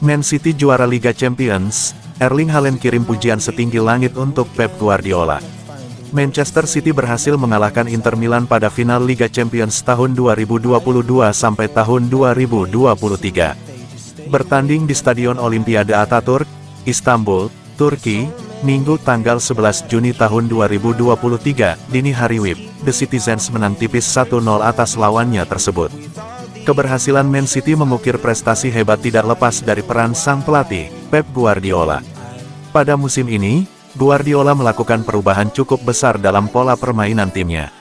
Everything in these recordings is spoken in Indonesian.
Man City juara Liga Champions, Erling Haaland kirim pujian setinggi langit untuk Pep Guardiola. Manchester City berhasil mengalahkan Inter Milan pada final Liga Champions tahun 2022 sampai tahun 2023. Bertanding di Stadion Olimpiade Ataturk, Istanbul, Turki, Minggu tanggal 11 Juni tahun 2023, dini hari WIB, The Citizens menang tipis 1-0 atas lawannya tersebut. Keberhasilan Man City mengukir prestasi hebat tidak lepas dari peran sang pelatih, Pep Guardiola. Pada musim ini, Guardiola melakukan perubahan cukup besar dalam pola permainan timnya.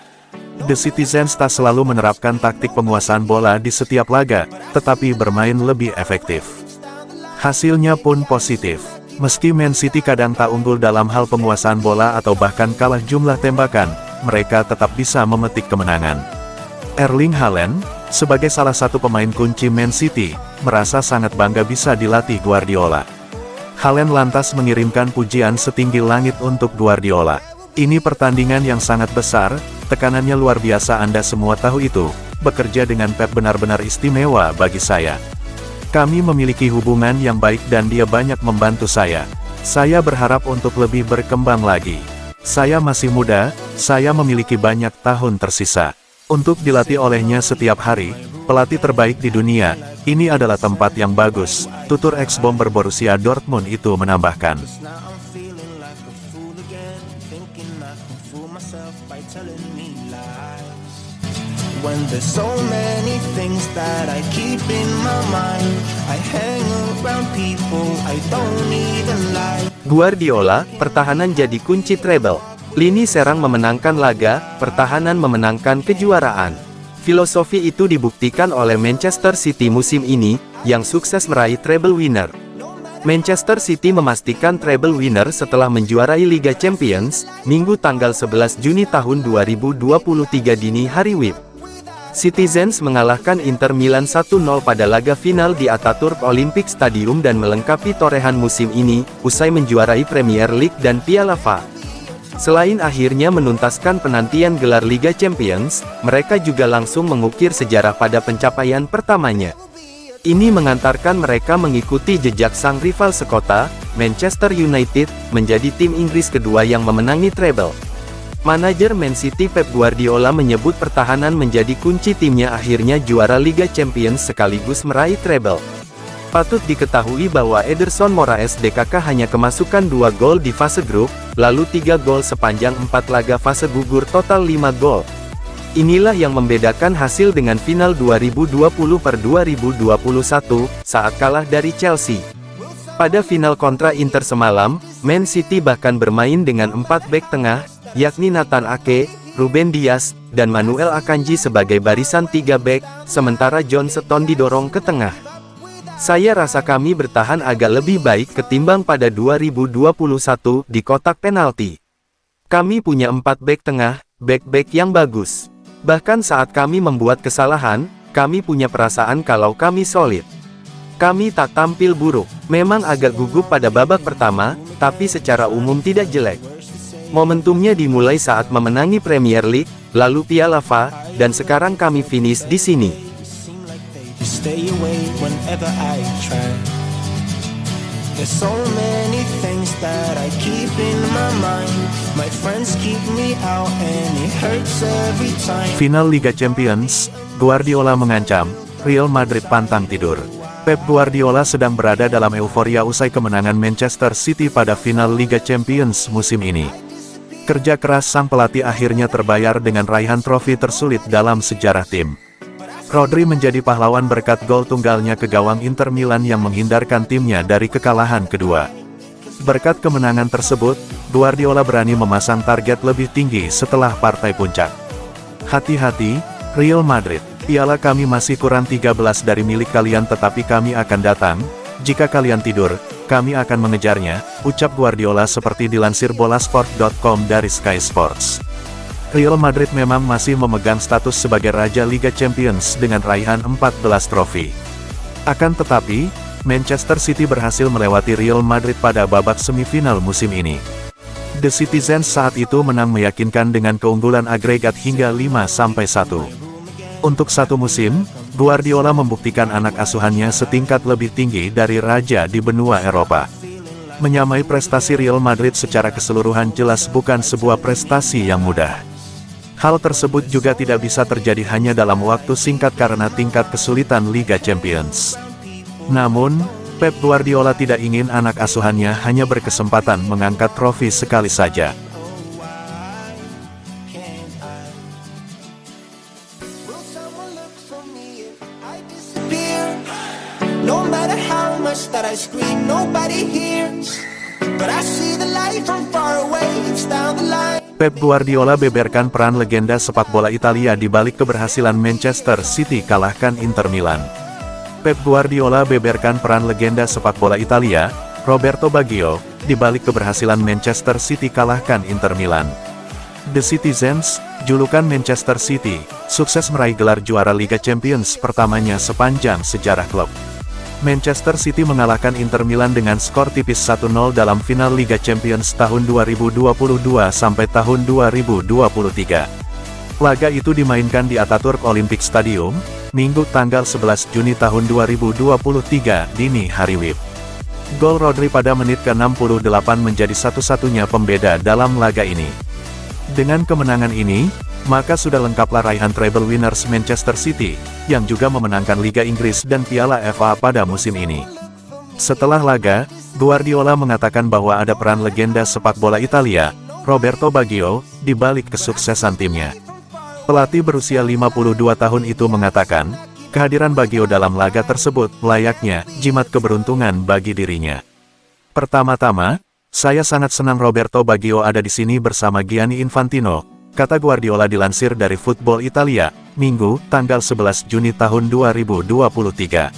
The Citizens tak selalu menerapkan taktik penguasaan bola di setiap laga, tetapi bermain lebih efektif. Hasilnya pun positif. Meski Man City kadang tak unggul dalam hal penguasaan bola atau bahkan kalah jumlah tembakan, mereka tetap bisa memetik kemenangan. Erling Haaland, sebagai salah satu pemain kunci Man City, merasa sangat bangga bisa dilatih Guardiola. Haaland lantas mengirimkan pujian setinggi langit untuk Guardiola. Ini pertandingan yang sangat besar, tekanannya luar biasa, Anda semua tahu itu. Bekerja dengan Pep benar-benar istimewa bagi saya. Kami memiliki hubungan yang baik dan dia banyak membantu saya. Saya berharap untuk lebih berkembang lagi. Saya masih muda, saya memiliki banyak tahun tersisa. Untuk dilatih olehnya setiap hari, pelatih terbaik di dunia, ini adalah tempat yang bagus, tutur ex-bomber Borussia Dortmund itu menambahkan. When there's so many things that I keep in my mind, I hang around people I don't even like. Guardiola, pertahanan jadi kunci treble. Lini serang memenangkan laga, pertahanan memenangkan kejuaraan. Filosofi itu dibuktikan oleh Manchester City musim ini, yang sukses meraih treble winner. Manchester City memastikan treble winner setelah menjuarai Liga Champions, Minggu tanggal 11 Juni tahun 2023 dini hari WIB. Citizens mengalahkan Inter Milan 1-0 pada laga final di Ataturk Olympic Stadium dan melengkapi torehan musim ini, usai menjuarai Premier League dan Piala FA. Selain akhirnya menuntaskan penantian gelar Liga Champions, mereka juga langsung mengukir sejarah pada pencapaian pertamanya. Ini mengantarkan mereka mengikuti jejak sang rival sekota, Manchester United, menjadi tim Inggris kedua yang memenangi treble. Manajer Man City Pep Guardiola menyebut pertahanan menjadi kunci timnya akhirnya juara Liga Champions sekaligus meraih treble. Patut diketahui bahwa Ederson Moraes DKK hanya kemasukan 2 gol di fase grup, lalu 3 gol sepanjang 4 laga fase gugur total 5 gol. Inilah yang membedakan hasil dengan final 2020/2021, saat kalah dari Chelsea. Pada final kontra Inter semalam, Man City bahkan bermain dengan 4 bek tengah, yakni Nathan Ake, Ruben Dias, dan Manuel Akanji sebagai barisan 3 bek, sementara John Stones didorong ke tengah. Saya rasa kami bertahan agak lebih baik ketimbang pada 2021 di kotak penalti. Kami punya 4 bek tengah, bek-bek yang bagus. Bahkan saat kami membuat kesalahan, kami punya perasaan kalau kami solid. Kami tak tampil buruk, memang agak gugup pada babak pertama, tapi secara umum tidak jelek. Momentumnya dimulai saat memenangi Premier League, lalu Piala FA, dan sekarang kami finish di sini. Final Liga Champions, Guardiola mengancam, Real Madrid pantang tidur. Pep Guardiola sedang berada dalam euforia usai kemenangan Manchester City pada final Liga Champions musim ini. Kerja keras sang pelatih akhirnya terbayar dengan raihan trofi tersulit dalam sejarah tim. Rodri menjadi pahlawan berkat gol tunggalnya ke gawang Inter Milan yang menghindarkan timnya dari kekalahan kedua. Berkat kemenangan tersebut, Guardiola berani memasang target lebih tinggi setelah partai puncak. Hati-hati, Real Madrid, piala kami masih kurang 13 dari milik kalian tetapi kami akan datang, jika kalian tidur, kami akan mengejarnya, ucap Guardiola seperti dilansir bolasport.com dari Sky Sports. Real Madrid memang masih memegang status sebagai Raja Liga Champions dengan raihan 14 trofi. Akan tetapi, Manchester City berhasil melewati Real Madrid pada babak semifinal musim ini. The Citizens saat itu menang meyakinkan dengan keunggulan agregat hingga 5-1. Untuk satu musim, Guardiola membuktikan anak asuhannya setingkat lebih tinggi dari raja di benua Eropa. Menyamai prestasi Real Madrid secara keseluruhan jelas bukan sebuah prestasi yang mudah. Hal tersebut juga tidak bisa terjadi hanya dalam waktu singkat karena tingkat kesulitan Liga Champions. Namun, Pep Guardiola tidak ingin anak asuhannya hanya berkesempatan mengangkat trofi sekali saja. No matter how much that I scream, nobody hears. But I see the light from far away, it's down the line. Pep Guardiola beberkan peran legenda sepak bola Italia di balik keberhasilan Manchester City kalahkan Inter Milan. Pep Guardiola beberkan peran legenda sepak bola Italia, Roberto Baggio, di balik keberhasilan Manchester City kalahkan Inter Milan. The Citizens, julukan Manchester City, sukses meraih gelar juara Liga Champions pertamanya sepanjang sejarah klub. Manchester City mengalahkan Inter Milan dengan skor tipis 1-0 dalam final Liga Champions tahun 2022 sampai tahun 2023. Laga itu dimainkan di Ataturk Olympic Stadium, Minggu tanggal 11 Juni tahun 2023 dini hari WIB. Gol Rodri pada menit ke-68 menjadi satu-satunya pembeda dalam laga ini. Dengan kemenangan ini, maka sudah lengkaplah raihan treble winners Manchester City, yang juga memenangkan Liga Inggris dan Piala FA pada musim ini. Setelah laga, Guardiola mengatakan bahwa ada peran legenda sepak bola Italia, Roberto Baggio, di balik kesuksesan timnya. Pelatih berusia 52 tahun itu mengatakan, kehadiran Baggio dalam laga tersebut layaknya jimat keberuntungan bagi dirinya. Pertama-tama, saya sangat senang Roberto Baggio ada di sini bersama Gianni Infantino, kata Guardiola dilansir dari Football Italia, Minggu, tanggal 11 Juni tahun 2023.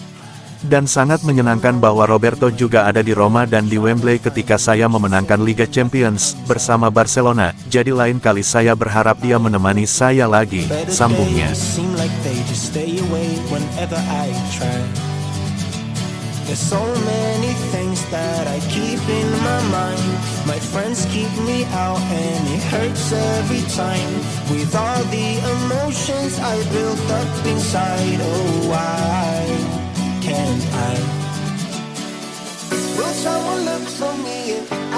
Dan sangat menyenangkan bahwa Roberto juga ada di Roma dan di Wembley ketika saya memenangkan Liga Champions bersama Barcelona, jadi lain kali saya berharap dia menemani saya lagi, sambungnya. There's so many things that I keep in my mind. My friends keep me out and it hurts every time. With all the emotions I built up inside, oh why can't I? Will someone look for me?